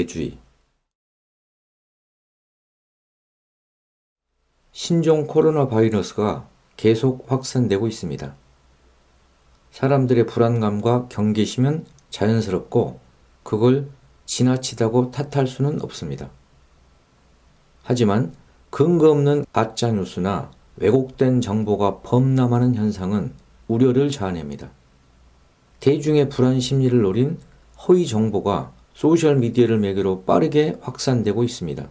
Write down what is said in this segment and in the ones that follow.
사회주의. 신종 코로나 바이러스가 계속 확산되고 있습니다. 사람들의 불안감과 경계심은 자연스럽고 그걸 지나치다고 탓할 수는 없습니다. 하지만 근거 없는 가짜 뉴스나 왜곡된 정보가 범람하는 현상은 우려를 자아냅니다. 대중의 불안 심리를 노린 허위 정보가 소셜미디어를 매개로 빠르게 확산되고 있습니다.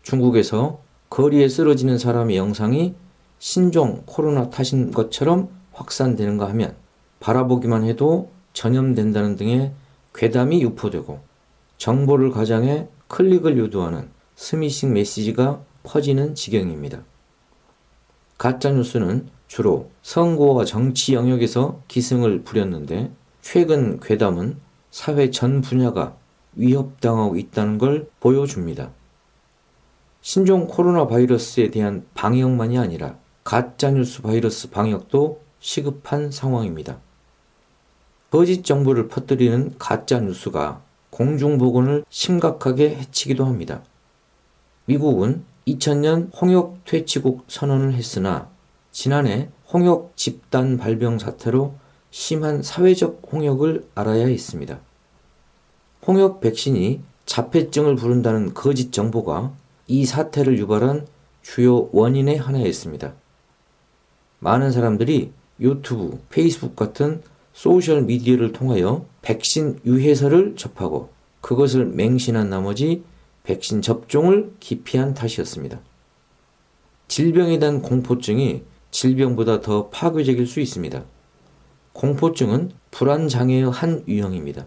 중국에서 거리에 쓰러지는 사람의 영상이 신종 코로나 탓인 것처럼 확산되는가 하면 바라보기만 해도 전염된다는 등의 괴담이 유포되고 정보를 가장해 클릭을 유도하는 스미싱 메시지가 퍼지는 지경입니다. 가짜뉴스는 주로 선거와 정치 영역에서 기승을 부렸는데 최근 괴담은 사회 전 분야가 위협당하고 있다는 걸 보여줍니다. 신종 코로나 바이러스에 대한 방역만이 아니라 가짜뉴스 바이러스 방역도 시급한 상황입니다. 거짓 정보를 퍼뜨리는 가짜뉴스가 공중보건을 심각하게 해치기도 합니다. 미국은 2000년 홍역 퇴치국 선언을 했으나 지난해 홍역 집단 발병 사태로 심한 사회적 홍역을 알아야 했습니다. 홍역 백신이 자폐증을 부른다는 거짓 정보가 이 사태를 유발한 주요 원인의 하나였습니다. 많은 사람들이 유튜브, 페이스북 같은 소셜미디어를 통하여 백신 유해설을 접하고 그것을 맹신한 나머지 백신 접종을 기피한 탓이었습니다. 질병에 대한 공포증이 질병보다 더 파괴적일 수 있습니다. 공포증은 불안장애의 한 유형입니다.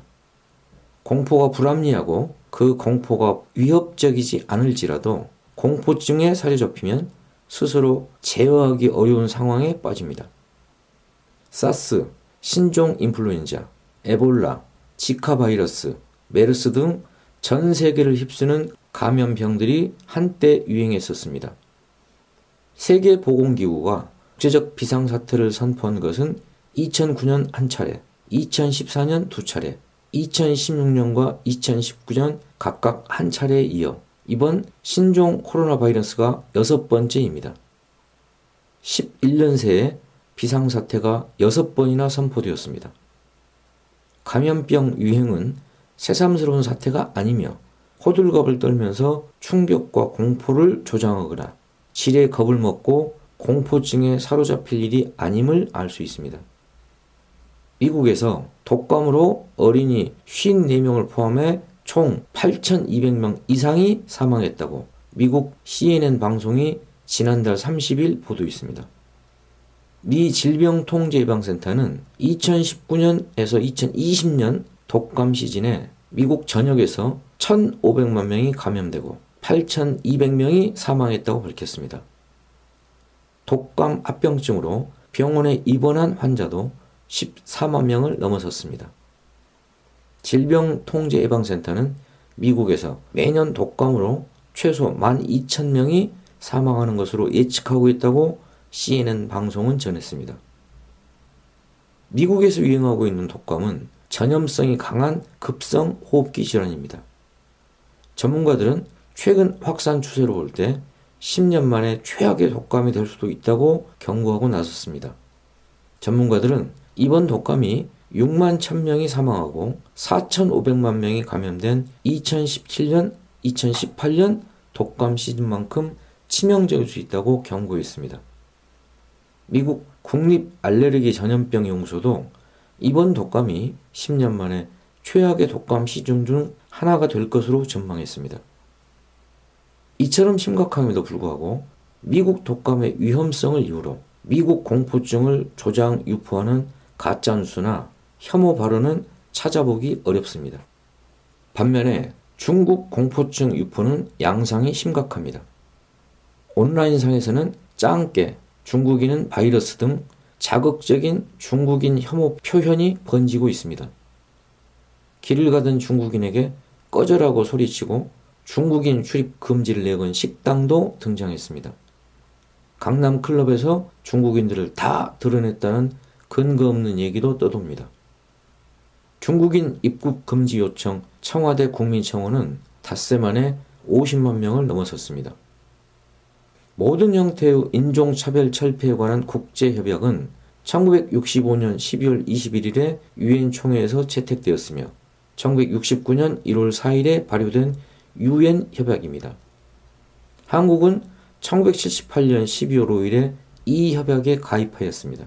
공포가 불합리하고 그 공포가 위협적이지 않을지라도 공포증에 사로잡히면 스스로 제어하기 어려운 상황에 빠집니다. 사스, 신종 인플루엔자, 에볼라, 지카 바이러스, 메르스 등 전 세계를 휩쓰는 감염병들이 한때 유행했었습니다. 세계보건기구가 국제적 비상사태를 선포한 것은 2009년 한 차례, 2014년 두 차례, 2016년과 2019년 각각 한 차례에 이어 이번 신종 코로나 바이러스가 6번째입니다. 11년 새에 비상사태가 6번이나 선포되었습니다. 감염병 유행은 새삼스러운 사태가 아니며 호들갑을 떨면서 충격과 공포를 조장하거나 질에 겁을 먹고 공포증에 사로잡힐 일이 아님을 알 수 있습니다. 미국에서 독감으로 어린이 54명을 포함해 총 8,200명 이상이 사망했다고 미국 CNN 방송이 지난달 30일 보도했습니다. 미 질병통제예방센터는 2019년에서 2020년 독감 시즌에 미국 전역에서 1,500만 명이 감염되고 8,200명이 사망했다고 밝혔습니다. 독감 합병증으로 병원에 입원한 환자도 14만 명을 넘어섰습니다. 질병통제예방센터는 미국에서 매년 독감으로 최소 12,000명이 사망하는 것으로 예측하고 있다고 CNN 방송은 전했습니다. 미국에서 유행하고 있는 독감은 전염성이 강한 급성 호흡기 질환입니다. 전문가들은 최근 확산 추세로 볼 때 10년 만에 최악의 독감이 될 수도 있다고 경고하고 나섰습니다. 전문가들은 이번 독감이 6만 1,000명이 사망하고 4,500만 명이 감염된 2017년, 2018년 독감 시즌만큼 치명적일 수 있다고 경고했습니다. 미국 국립알레르기 전염병연구소도 이번 독감이 10년 만에 최악의 독감 시즌 중 하나가 될 것으로 전망했습니다. 이처럼 심각함에도 불구하고 미국 독감의 위험성을 이유로 미국 공포증을 조장 유포하는 가짜뉴스나 혐오 발언은 찾아보기 어렵습니다. 반면에 중국 공포증 유포는 양상이 심각합니다. 온라인상에서는 짱깨, 중국인은 바이러스 등 자극적인 중국인 혐오 표현이 번지고 있습니다. 길을 가던 중국인에게 꺼져라고 소리치고 중국인 출입 금지를 내건 식당도 등장했습니다. 강남 클럽에서 중국인들을 다 드러냈다는 근거 없는 얘기도 떠돕니다. 중국인 입국 금지 요청 청와대 국민청원은 닷새 만에 50만 명을 넘어섰습니다. 모든 형태의 인종차별 철폐에 관한 국제협약은 1965년 12월 21일에 유엔 총회에서 채택되었으며 1969년 1월 4일에 발효된 유엔 협약입니다. 한국은 1978년 12월 5일에 이 협약에 가입하였습니다.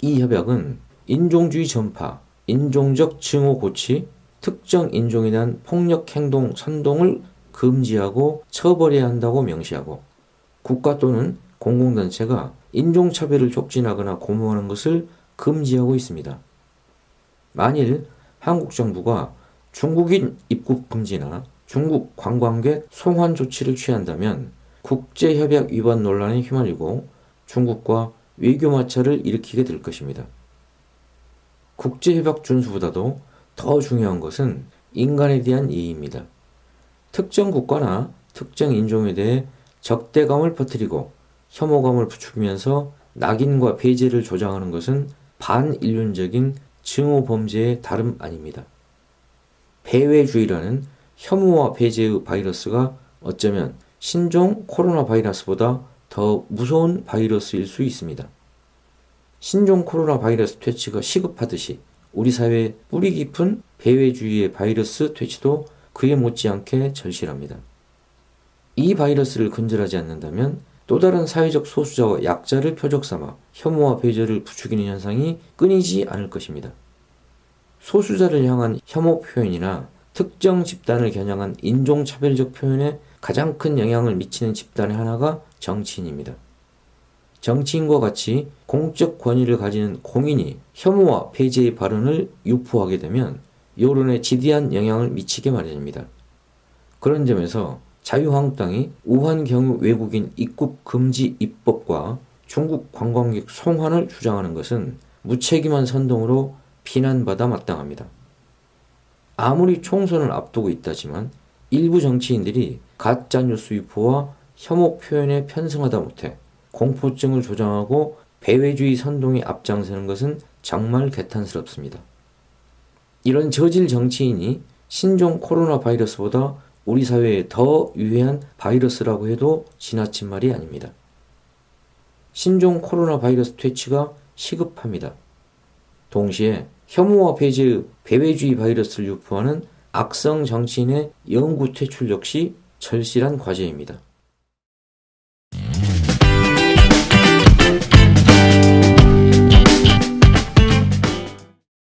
이 협약은 인종주의 전파, 인종적 증오 고치, 특정 인종에 대한 폭력 행동 선동을 금지하고 처벌해야 한다고 명시하고 국가 또는 공공단체가 인종차별을 촉진하거나 고무하는 것을 금지하고 있습니다. 만일 한국 정부가 중국인 입국 금지나 중국 관광객 송환 조치를 취한다면 국제협약 위반 논란에 휘말리고 중국과 외교 마찰을 일으키게 될 것입니다. 국제협약 준수보다도 더 중요한 것은 인간에 대한 이해입니다. 특정 국가나 특정 인종에 대해 적대감을 퍼뜨리고 혐오감을 부추기면서 낙인과 배제를 조장하는 것은 반인륜적인 증오 범죄의 다름 아닙니다. 배회주의라는 혐오와 배제의 바이러스가 어쩌면 신종 코로나 바이러스보다 더 무서운 바이러스일 수 있습니다. 신종 코로나 바이러스 퇴치가 시급하듯이 우리 사회의 뿌리 깊은 배회주의의 바이러스 퇴치도 그에 못지않게 절실합니다. 이 바이러스를 근절하지 않는다면 또 다른 사회적 소수자와 약자를 표적 삼아 혐오와 배제를 부추기는 현상이 끊이지 않을 것입니다. 소수자를 향한 혐오 표현이나 특정 집단을 겨냥한 인종차별적 표현에 가장 큰 영향을 미치는 집단의 하나가 정치인입니다. 정치인과 같이 공적 권위를 가지는 공인이 혐오와 배제의 발언을 유포하게 되면 여론에 지대한 영향을 미치게 마련입니다. 그런 점에서 자유한국당이 우한 경유 외국인 입국 금지 입법과 중국 관광객 송환을 주장하는 것은 무책임한 선동으로 비난받아 마땅합니다. 아무리 총선을 앞두고 있다지만 일부 정치인들이 가짜뉴스 유포와 혐오 표현에 편승하다 못해 공포증을 조장하고 배회주의 선동에 앞장서는 것은 정말 개탄스럽습니다. 이런 저질 정치인이 신종 코로나 바이러스보다 우리 사회에 더 유해한 바이러스라고 해도 지나친 말이 아닙니다. 신종 코로나 바이러스 퇴치가 시급합니다. 동시에 혐오와 배제의 배회주의 바이러스를 유포하는 악성 정치인의 영구 퇴출 역시 절실한 과제입니다.